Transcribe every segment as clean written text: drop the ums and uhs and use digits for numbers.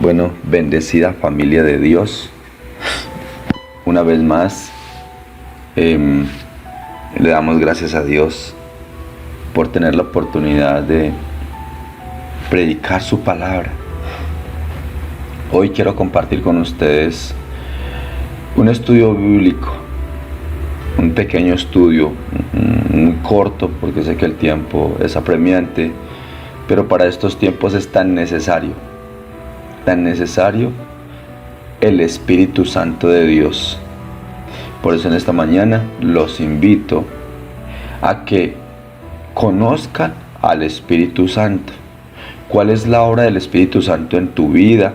Bueno, bendecida familia de Dios, una vez más le damos gracias a Dios por tener la oportunidad de predicar su palabra. Hoy quiero compartir con ustedes un estudio bíblico, un pequeño estudio, muy corto porque sé que el tiempo es apremiante, pero para estos tiempos es tan necesario el Espíritu Santo de Dios. Por eso en esta mañana los invito a que conozcan al Espíritu Santo. ¿Cuál es la obra del Espíritu Santo en tu vida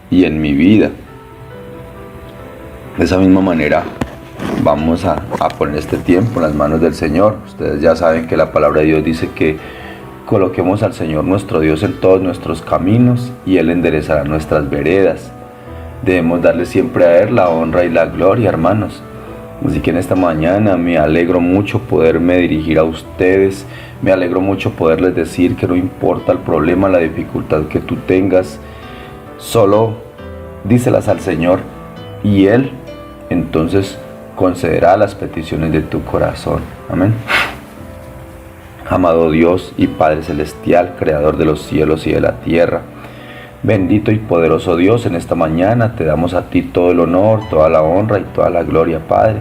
y en mi vida? De esa misma manera vamos a poner este tiempo en las manos del Señor. Ustedes ya saben que la palabra de Dios dice que coloquemos al Señor nuestro Dios en todos nuestros caminos y Él enderezará nuestras veredas. Debemos darle siempre a Él la honra y la gloria, hermanos. Así que en esta mañana me alegro mucho poderme dirigir a ustedes. Me alegro mucho poderles decir que no importa el problema, la dificultad que tú tengas, solo díselas al Señor y Él entonces concederá las peticiones de tu corazón. Amén. Amado Dios y Padre Celestial, Creador de los cielos y de la tierra, bendito y poderoso Dios, en esta mañana te damos a ti todo el honor, toda la honra y toda la gloria, Padre.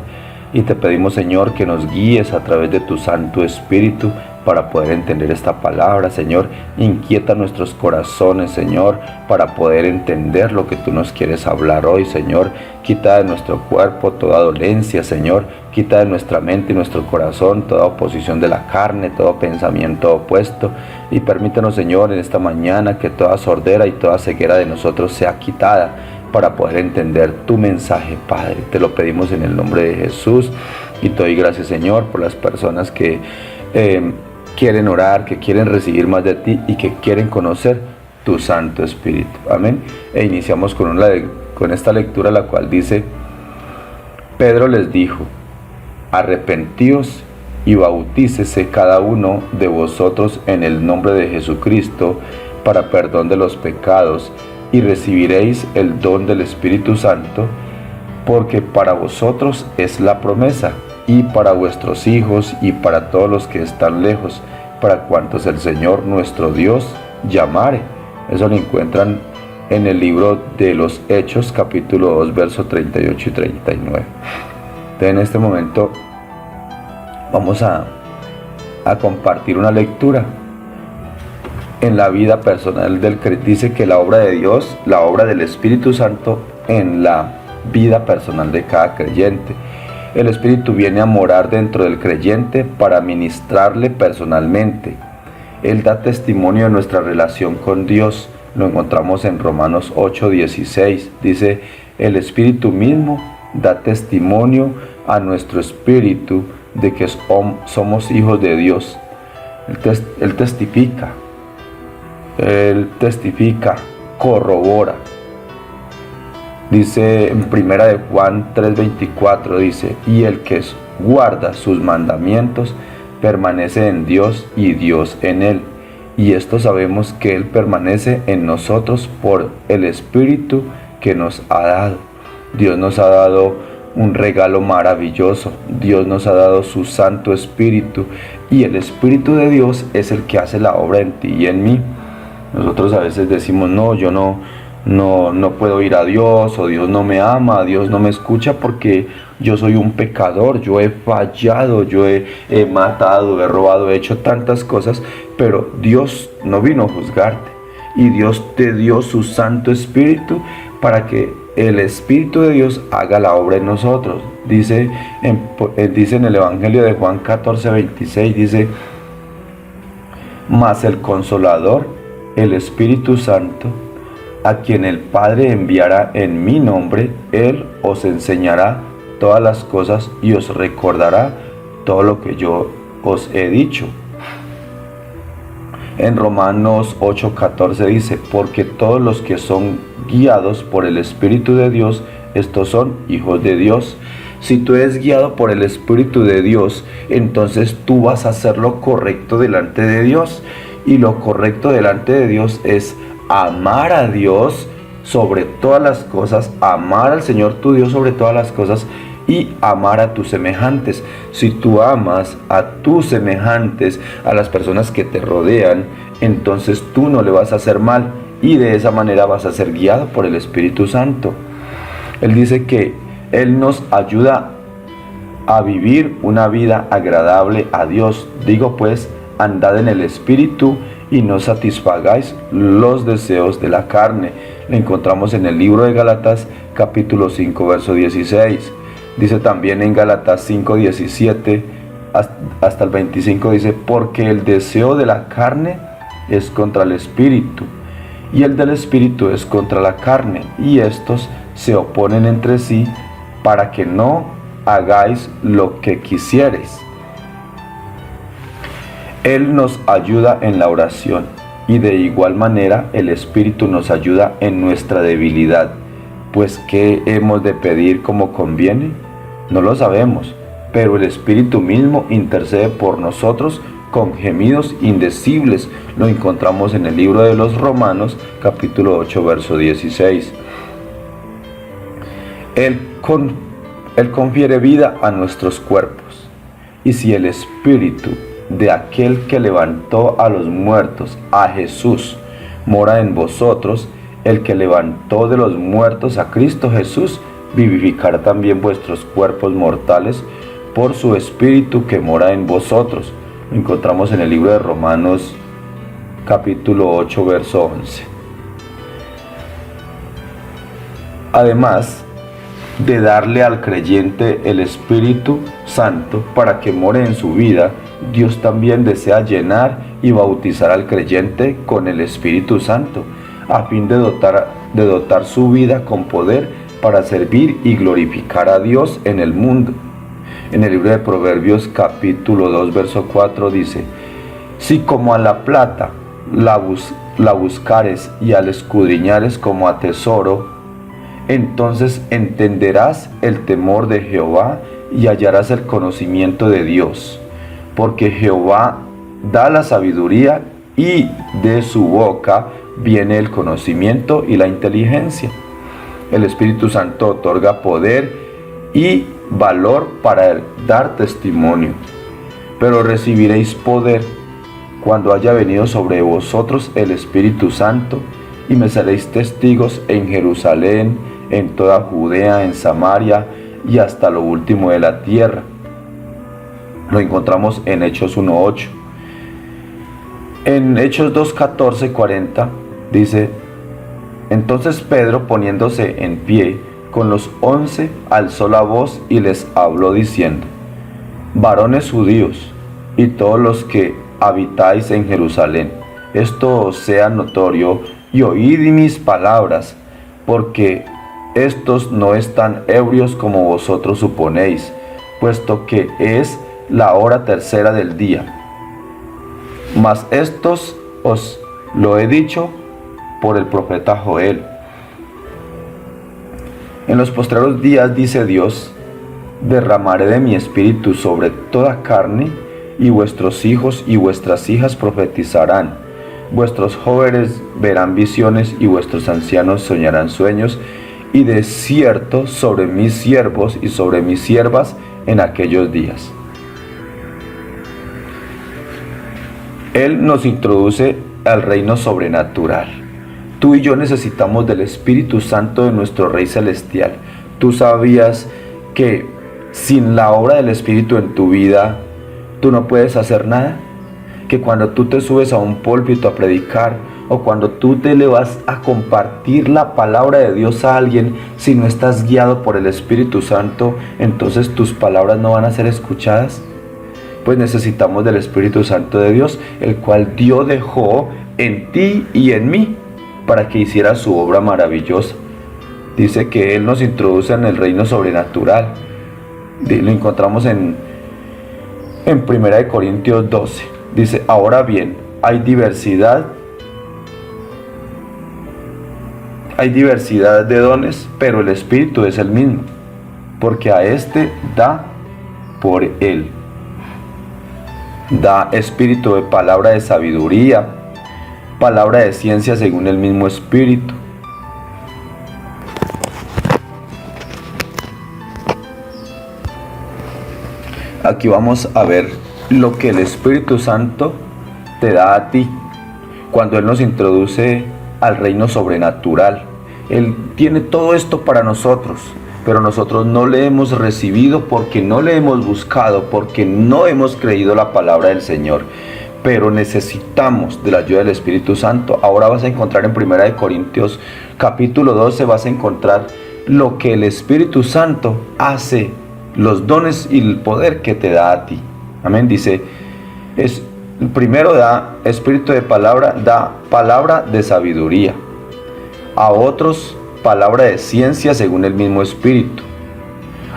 Y te pedimos, Señor, que nos guíes a través de tu Santo Espíritu para poder entender esta palabra, Señor. Inquieta nuestros corazones, Señor, para poder entender lo que tú nos quieres hablar hoy, Señor. Quita de nuestro cuerpo toda dolencia, Señor. Quita de nuestra mente y nuestro corazón toda oposición de la carne, todo pensamiento opuesto. Y permítanos, Señor, en esta mañana que toda sordera y toda ceguera de nosotros sea quitada para poder entender tu mensaje, Padre. Te lo pedimos en el nombre de Jesús y te doy gracias, Señor, por las personas que quieren orar, que quieren recibir más de ti y que quieren conocer tu Santo Espíritu. Amén. E iniciamos con esta lectura, la cual dice: Pedro les dijo: arrepentíos y bautícese cada uno de vosotros en el nombre de Jesucristo para perdón de los pecados, y recibiréis el don del Espíritu Santo, porque para vosotros es la promesa, y para vuestros hijos y para todos los que están lejos, para cuantos el Señor nuestro Dios llamare. Eso lo encuentran en el libro de los Hechos, capítulo 2, versos 38 y 39. Entonces, en este momento vamos a compartir una lectura en la vida personal del creyente. Dice que la obra de Dios, la obra del Espíritu Santo en la vida personal de cada creyente. El Espíritu viene a morar dentro del creyente para ministrarle personalmente. Él da testimonio de nuestra relación con Dios. Lo encontramos en Romanos 8:16. Dice: el Espíritu mismo da testimonio a nuestro espíritu de que somos hijos de Dios. Él testifica, corrobora. Dice en primera de Juan 3:24, dice: y el que guarda sus mandamientos permanece en Dios y Dios en él. Y esto sabemos que Él permanece en nosotros por el Espíritu que nos ha dado. Dios nos ha dado un regalo maravilloso. Dios nos ha dado su Santo Espíritu, y el Espíritu de Dios es el que hace la obra en ti y en mí. Nosotros a veces decimos: no, yo no puedo ir a Dios, o Dios no me ama, Dios no me escucha porque yo soy un pecador, yo he fallado, yo he matado, he robado, he hecho tantas cosas. Pero Dios no vino a juzgarte, y Dios te dio su Santo Espíritu para que el Espíritu de Dios haga la obra en nosotros. Dice en el Evangelio de Juan 14:26, dice: mas el Consolador, el Espíritu Santo, a quien el Padre enviará en mi nombre, Él os enseñará todas las cosas y os recordará todo lo que yo os he dicho. En Romanos 8:14 dice: porque todos los que son guiados por el Espíritu de Dios, estos son hijos de Dios. Si tú eres guiado por el Espíritu de Dios, entonces tú vas a hacer lo correcto delante de Dios. Y lo correcto delante de Dios es amar a Dios sobre todas las cosas, amar al Señor tu Dios sobre todas las cosas y amar a tus semejantes. Si tú amas a tus semejantes, a las personas que te rodean, entonces tú no le vas a hacer mal y de esa manera vas a ser guiado por el Espíritu Santo. Él dice que Él nos ayuda a vivir una vida agradable a Dios. Digo pues, andad en el Espíritu y no satisfagáis los deseos de la carne. Lo encontramos en el libro de Gálatas capítulo 5 verso 16. Dice también en Gálatas 5, 17 hasta el 25, dice, porque el deseo de la carne es contra el Espíritu, y el del Espíritu es contra la carne, y estos se oponen entre sí para que no hagáis lo que quisiereis. Él nos ayuda en la oración, y de igual manera el Espíritu nos ayuda en nuestra debilidad. Pues ¿qué hemos de pedir como conviene? No lo sabemos, pero el Espíritu mismo intercede por nosotros con gemidos indecibles. Lo encontramos en el libro de los Romanos, capítulo 8, verso 16. Él confiere vida a nuestros cuerpos. Y si el Espíritu de aquel que levantó a los muertos, a Jesús, mora en vosotros, el que levantó de los muertos a Cristo Jesús, vivificará también vuestros cuerpos mortales por su Espíritu que mora en vosotros. Lo encontramos en el libro de Romanos capítulo 8 verso 11. Además de darle al creyente el Espíritu Santo para que more en su vida, Dios también desea llenar y bautizar al creyente con el Espíritu Santo, a fin de dotar su vida con poder para servir y glorificar a Dios en el mundo. En el libro de Proverbios capítulo 2 verso 4 dice, si como a la plata la buscares y al escudriñares como a tesoro, entonces entenderás el temor de Jehová y hallarás el conocimiento de Dios, porque Jehová da la sabiduría y de su boca viene el conocimiento y la inteligencia. El Espíritu Santo otorga poder y valor para dar testimonio, pero recibiréis poder cuando haya venido sobre vosotros el Espíritu Santo, y me seréis testigos en Jerusalén, en toda Judea, en Samaria y hasta lo último de la tierra. Lo encontramos en Hechos 1:8. En Hechos 2:14, 40 dice, entonces Pedro, poniéndose en pie con los 11, alzó la voz y les habló diciendo, varones judíos y todos los que habitáis en Jerusalén, esto os sea notorio y oíd mis palabras, porque estos no están ebrios como vosotros suponéis, puesto que es la hora tercera del día. Mas estos os lo he dicho por el profeta Joel. En los postreros días, dice Dios, derramaré de mi espíritu sobre toda carne, y vuestros hijos y vuestras hijas profetizarán, vuestros jóvenes verán visiones y vuestros ancianos soñarán sueños, y de cierto sobre mis siervos y sobre mis siervas en aquellos días. Él nos introduce al reino sobrenatural. Tú y yo necesitamos del Espíritu Santo de nuestro Rey Celestial. ¿Tú sabías que sin la obra del Espíritu en tu vida, tú no puedes hacer nada? Que cuando tú te subes a un púlpito a predicar, o cuando tú te le vas a compartir la palabra de Dios a alguien, si no estás guiado por el Espíritu Santo, entonces tus palabras no van a ser escuchadas. Pues necesitamos del Espíritu Santo de Dios, el cual Dios dejó en ti y en mí, para que hiciera su obra maravillosa. Dice que Él nos introduce en el reino sobrenatural. Lo encontramos en 1 Corintios 12. Dice, ahora bien, hay diversidad de dones, pero el Espíritu es el mismo, porque a este da por Él. Da espíritu de palabra de sabiduría, palabra de ciencia según el mismo Espíritu, aquí vamos a ver lo que el Espíritu Santo te da a ti cuando Él nos introduce al reino sobrenatural. Él tiene todo esto para nosotros, pero nosotros no le hemos recibido porque no le hemos buscado, porque no hemos creído la palabra del Señor. Pero necesitamos de la ayuda del Espíritu Santo. Ahora vas a encontrar en 1 Corintios capítulo 12, vas a encontrar lo que el Espíritu Santo hace, los dones y el poder que te da a ti. Amén. Dice, primero da espíritu de palabra, da palabra de sabiduría. A otros palabra de ciencia según el mismo Espíritu.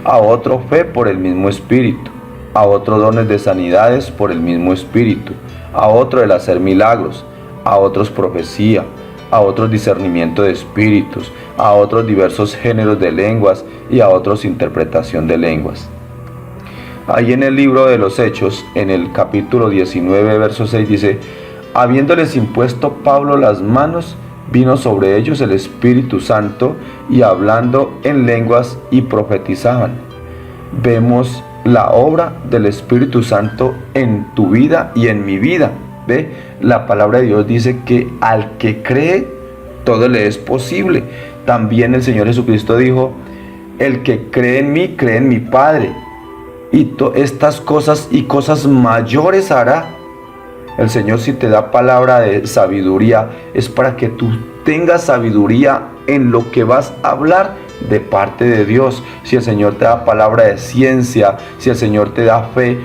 A otro fe por el mismo Espíritu. A otro dones de sanidades por el mismo Espíritu. A otro el hacer milagros. A otros profecía. A otros discernimiento de espíritus. A otros diversos géneros de lenguas. Y a otros interpretación de lenguas. Ahí en el libro de los Hechos, en el capítulo 19, verso 6, dice: habiéndoles impuesto Pablo las manos, vino sobre ellos el Espíritu Santo, y hablando en lenguas y profetizaban. Vemos la obra del Espíritu Santo en tu vida y en mi vida. ¿Ve? La palabra de Dios dice que al que cree, todo le es posible. También el Señor Jesucristo dijo: el que cree en mí, cree en mi Padre. Y estas cosas y cosas mayores hará. El Señor, si te da palabra de sabiduría, es para que tú tengas sabiduría en lo que vas a hablar de parte de Dios. Si el Señor te da palabra de ciencia, si el Señor te da fe,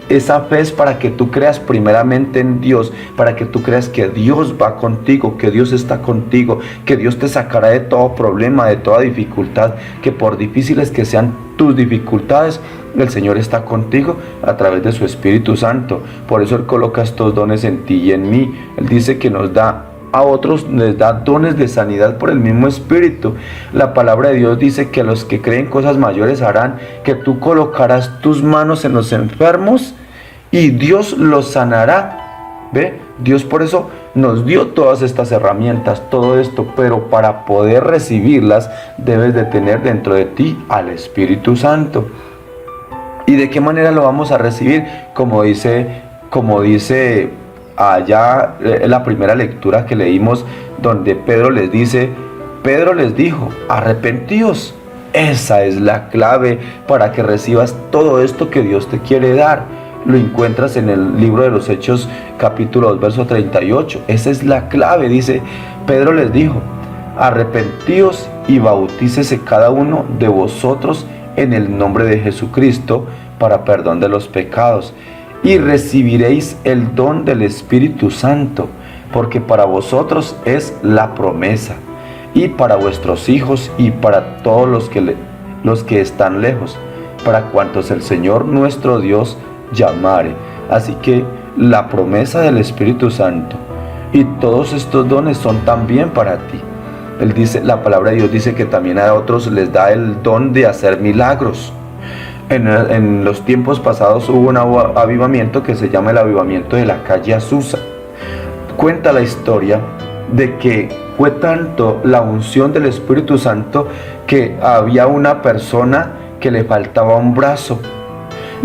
esa fe es para que tú creas primeramente en Dios, para que tú creas que Dios va contigo, que Dios está contigo, que Dios te sacará de todo problema, de toda dificultad, que por difíciles que sean tus dificultades, el Señor está contigo a través de su Espíritu Santo. Por eso Él coloca estos dones en ti y en mí. Él dice que nos da a otros, les da dones de sanidad por el mismo Espíritu. La palabra de Dios dice que los que creen cosas mayores harán, que tú colocarás tus manos en los enfermos y Dios los sanará. ¿Ve? Dios por eso nos dio todas estas herramientas, todo esto, pero para poder recibirlas debes de tener dentro de ti al Espíritu Santo. ¿Y de qué manera lo vamos a recibir? Como dice allá la primera lectura que leímos, donde Pedro les dijo: arrepentíos. Esa es la clave para que recibas todo esto que Dios te quiere dar. Lo encuentras en el libro de los Hechos capítulo 2 verso 38. Esa es la clave. Dice, Pedro les dijo: arrepentíos y bautícese cada uno de vosotros en el nombre de Jesucristo para perdón de los pecados, y recibiréis el don del Espíritu Santo, porque para vosotros es la promesa, y para vuestros hijos y para todos los que están lejos, para cuantos el Señor nuestro Dios llamare. Así que la promesa del Espíritu Santo y todos estos dones son también para ti. Él dice, la palabra de Dios dice que también a otros les da el don de hacer milagros. En los tiempos pasados hubo un avivamiento que se llama el avivamiento de la calle Azusa. Cuenta la historia de que fue tanto la unción del Espíritu Santo que había una persona que le faltaba un brazo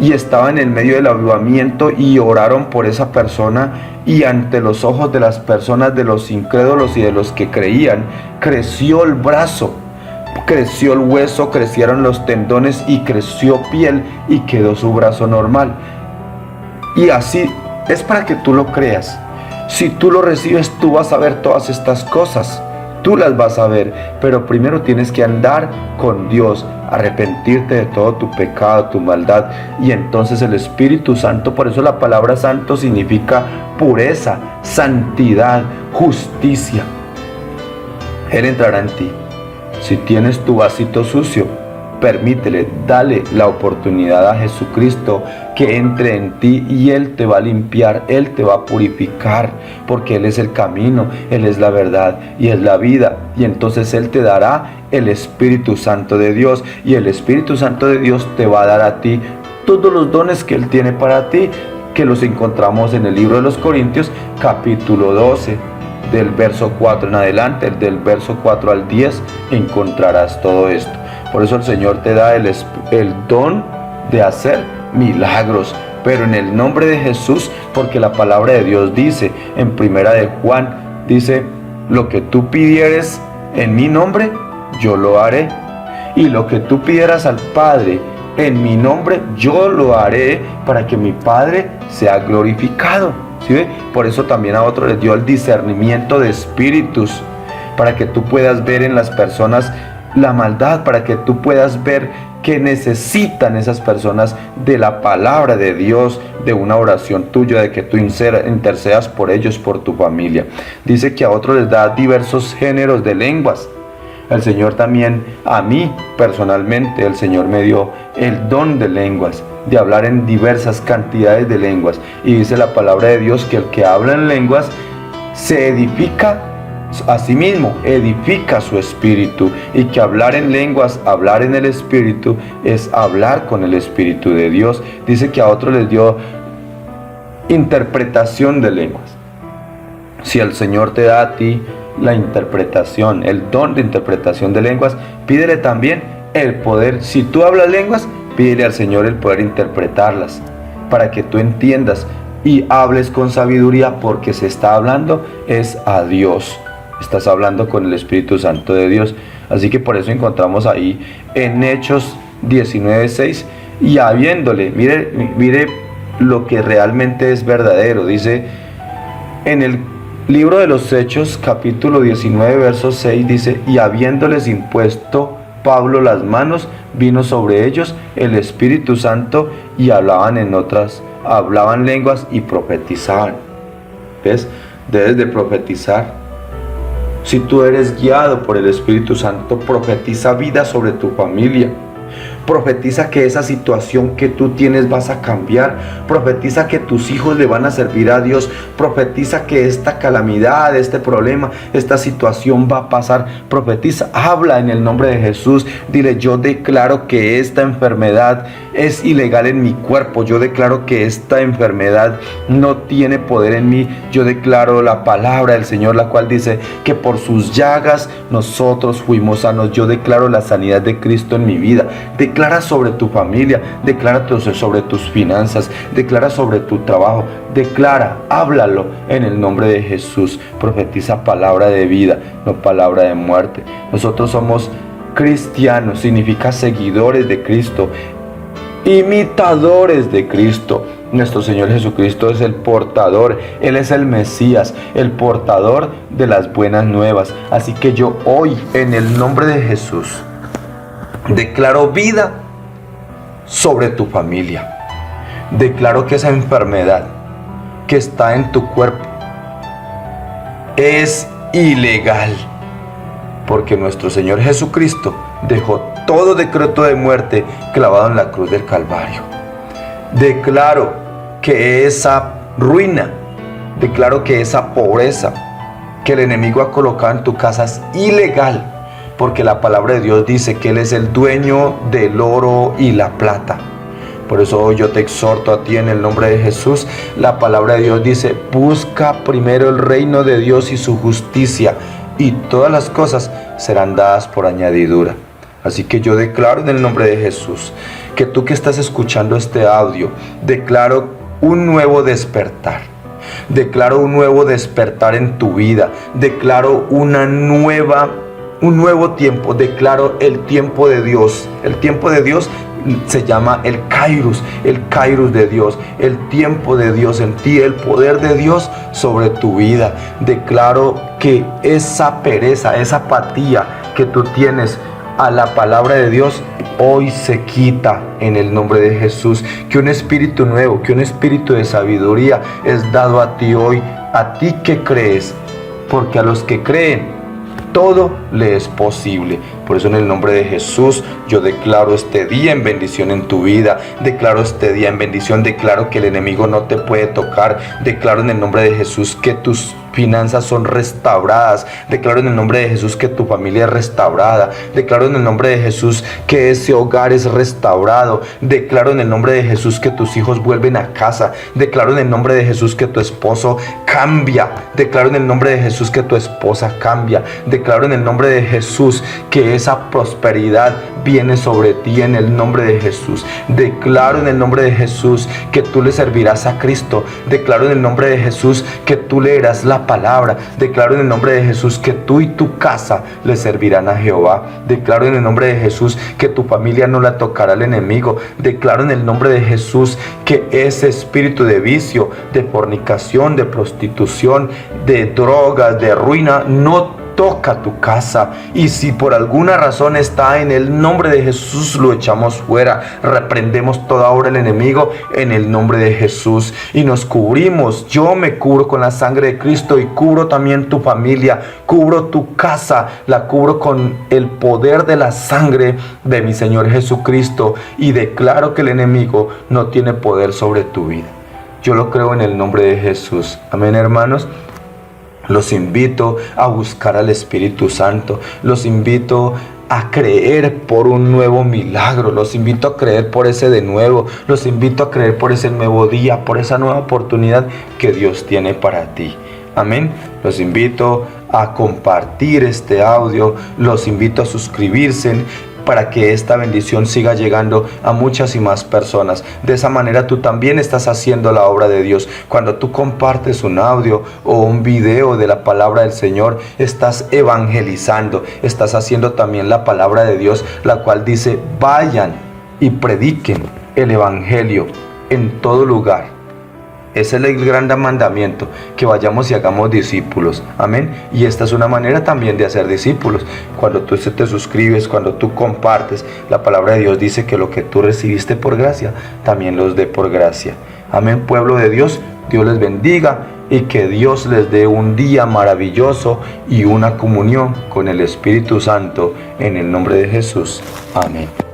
y estaba en el medio del avivamiento, y oraron por esa persona, y ante los ojos de las personas, de los incrédulos y de los que creían, creció el brazo, creció el hueso, crecieron los tendones y creció piel, y quedó su brazo normal. Y así es para que tú lo creas. Si tú lo recibes, tú vas a ver todas estas cosas. Tú las vas a ver, pero primero tienes que andar con Dios, arrepentirte de todo tu pecado, tu maldad, y entonces el Espíritu Santo, por eso la palabra santo significa pureza, santidad, justicia. Él entrará en ti. Si tienes tu vasito sucio, permítele, dale la oportunidad a Jesucristo que entre en ti, y Él te va a limpiar, Él te va a purificar, porque Él es el camino, Él es la verdad y es la vida. Y entonces Él te dará el Espíritu Santo de Dios, y el Espíritu Santo de Dios te va a dar a ti todos los dones que Él tiene para ti, que los encontramos en el libro de los Corintios capítulo 12. Del verso 4 en adelante, del verso 4 al 10, encontrarás todo esto. Por eso el Señor te da el don de hacer milagros. Pero en el nombre de Jesús, porque la palabra de Dios dice en primera de Juan, dice, lo que tú pidieres en mi nombre, yo lo haré. Y lo que tú pidieras al Padre en mi nombre, yo lo haré para que mi Padre sea glorificado. ¿Sí ve? Por eso también a otros les dio el discernimiento de espíritus, para que tú puedas ver en las personas la maldad, para que tú puedas ver que necesitan esas personas de la palabra de Dios, de una oración tuya, de que tú intercedas por ellos, por tu familia. Dice que a otros les da diversos géneros de lenguas. El Señor también, a mí personalmente, el Señor me dio el don de lenguas, de hablar en diversas cantidades de lenguas. Y dice la palabra de Dios que el que habla en lenguas se edifica a sí mismo, edifica su espíritu, y que hablar en lenguas, hablar en el espíritu, es hablar con el Espíritu de Dios. Dice que a otros les dio interpretación de lenguas. Si el Señor te da a ti la interpretación, el don de interpretación de lenguas, pídele también el poder. Si tú hablas lenguas, pídele al Señor el poder interpretarlas, para que tú entiendas y hables con sabiduría, porque se está hablando es a Dios. Estás hablando con el Espíritu Santo de Dios. Así que por eso encontramos ahí en Hechos 19:6, y habiéndole, mire lo que realmente es verdadero. Dice en el libro de los Hechos, capítulo 19, verso 6, dice, y habiéndoles impuesto Pablo las manos, vino sobre ellos el Espíritu Santo, y hablaban lenguas y profetizaban. ¿Ves? Debes de profetizar. Si tú eres guiado por el Espíritu Santo, profetiza vida sobre tu familia. Profetiza que esa situación que tú tienes vas a cambiar. Profetiza que tus hijos le van a servir a Dios. Profetiza que esta calamidad, este problema, esta situación va a pasar. Profetiza, habla en el nombre de Jesús. Dile, yo declaro que esta enfermedad es ilegal en mi cuerpo. Yo declaro que esta enfermedad no tiene poder en mí. Yo declaro la palabra del Señor, la cual dice que por sus llagas nosotros fuimos sanos. Yo declaro la sanidad de Cristo en mi vida. Declara sobre tu familia, declara sobre tus finanzas, declara sobre tu trabajo, declara, háblalo en el nombre de Jesús. Profetiza palabra de vida, no palabra de muerte. Nosotros somos cristianos, significa seguidores de Cristo, imitadores de Cristo. Nuestro Señor Jesucristo es el portador, Él es el Mesías, el portador de las buenas nuevas. Así que yo hoy, en el nombre de Jesús, declaro vida sobre tu familia. Declaro que esa enfermedad que está en tu cuerpo es ilegal, porque nuestro Señor Jesucristo dejó todo decreto de muerte clavado en la cruz del Calvario. Declaro que esa ruina, declaro que esa pobreza que el enemigo ha colocado en tu casa es ilegal, porque la palabra de Dios dice que Él es el dueño del oro y la plata. Por eso hoy yo te exhorto a ti en el nombre de Jesús. La palabra de Dios dice, busca primero el reino de Dios y su justicia, y todas las cosas serán dadas por añadidura. Así que yo declaro en el nombre de Jesús que tú que estás escuchando este audio, declaro un nuevo despertar. Declaro un nuevo despertar en tu vida. Declaro un nuevo tiempo. Declaro el tiempo de Dios. El tiempo de Dios se llama el Kairos de Dios, el tiempo de Dios en ti, el poder de Dios sobre tu vida. Declaro que esa pereza, esa apatía que tú tienes a la palabra de Dios, hoy se quita en el nombre de Jesús. Que un espíritu nuevo, que un espíritu de sabiduría es dado a ti hoy, a ti que crees, porque a los que creen todo le es posible. Por eso en el nombre de Jesús yo declaro este día en bendición en tu vida. Declaro este día en bendición. Declaro que el enemigo no te puede tocar. Declaro en el nombre de Jesús que tus finanzas son restauradas. Declaro en el nombre de Jesús que tu familia es restaurada. Declaro en el nombre de Jesús que ese hogar es restaurado. Declaro en el nombre de Jesús que tus hijos vuelven a casa. Declaro en el nombre de Jesús que tu esposo cambia. Declaro en el nombre de Jesús que tu esposa cambia. Declaro en el nombre de Jesús que esa prosperidad viene sobre ti en el nombre de Jesús. Declaro en el nombre de Jesús que tú le servirás a Cristo. Declaro en el nombre de Jesús que tú leerás la palabra. Declaro en el nombre de Jesús que tú y tu casa le servirán a Jehová. Declaro en el nombre de Jesús que tu familia no la tocará el enemigo. Declaro en el nombre de Jesús que ese espíritu de vicio, de fornicación, de prostitución, de drogas, de ruina, no toca tu casa. Y si por alguna razón está, en el nombre de Jesús lo echamos fuera. Reprendemos toda obra del enemigo en el nombre de Jesús y nos cubrimos. Yo me cubro con la sangre de Cristo y cubro también tu familia, cubro tu casa, la cubro con el poder de la sangre de mi Señor Jesucristo, y declaro que el enemigo no tiene poder sobre tu vida. Yo lo creo en el nombre de Jesús. Amén, hermanos. Los invito a buscar al Espíritu Santo. Los invito a creer por un nuevo milagro. Los invito a creer por ese de nuevo. Los invito a creer por ese nuevo día, por esa nueva oportunidad que Dios tiene para ti. Amén. Los invito a compartir este audio. Los invito a suscribirse para que esta bendición siga llegando a muchas y más personas. De esa manera tú también estás haciendo la obra de Dios. Cuando tú compartes un audio o un video de la palabra del Señor, estás evangelizando, estás haciendo también la palabra de Dios, la cual dice: vayan y prediquen el evangelio en todo lugar. Ese es el gran mandamiento, que vayamos y hagamos discípulos. Amén. Y esta es una manera también de hacer discípulos. Cuando tú te suscribes, cuando tú compartes, la palabra de Dios dice que lo que tú recibiste por gracia, también los dé por gracia. Amén, pueblo de Dios. Dios les bendiga y que Dios les dé un día maravilloso y una comunión con el Espíritu Santo en el nombre de Jesús. Amén.